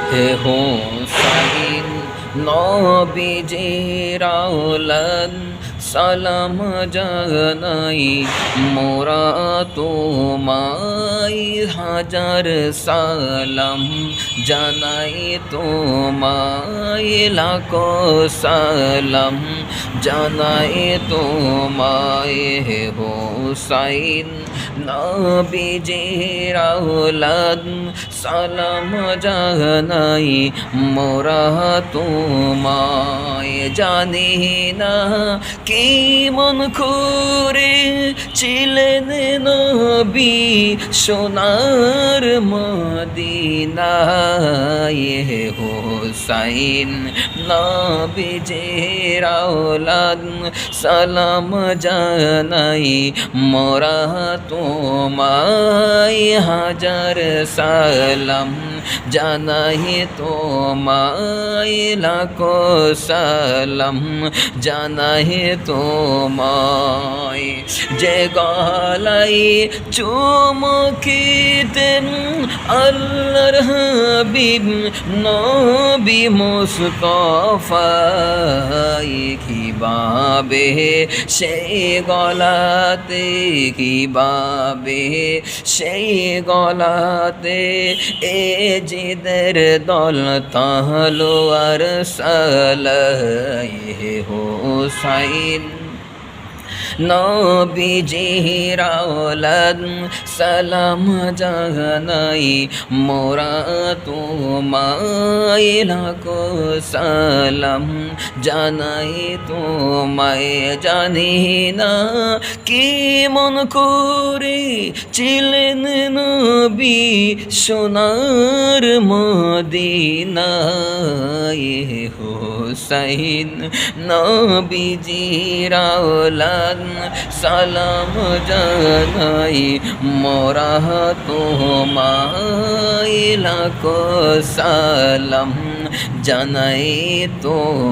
হে হোসাইন নবীজির আওলাদ সালাম জানাই মোরা তোমায় হাজার সালাম জানাই তোমায় লাখো সালাম জানাই তোমায় হে হোসাইন নবীজির আওলাদ সালাম জানাই মোরা তোমায় জানি না কি মন করে ছিলেন নবী সোনার মদিনায় হে হোসাইন নবীজির আওলাদ সালাম জানাই মোরা তোমায় হাজার সালাম জানাই তোমায় লাখো সালাম জানাই তোমায় যে গলাই চুমকিতেন আল্লাহর হাবিব নবী মুস্তাফা কিভাবে সেই গলাতে কিভাবে সেই গলাতে এ জিদের দল তলোয়ার সালাই হে হোসাইন নবীজির আওলাদ সালাম জানাই মোরা তোমায় লাখো সালাম জানাই তোমায় জানি না কি মন করে ছিলেন নবী সোনার মদিনায় হোসাইন নবীজির আওলাদ সালাম জানাই মোরা তোমায় লাখো সালাম জানাই তোমায়।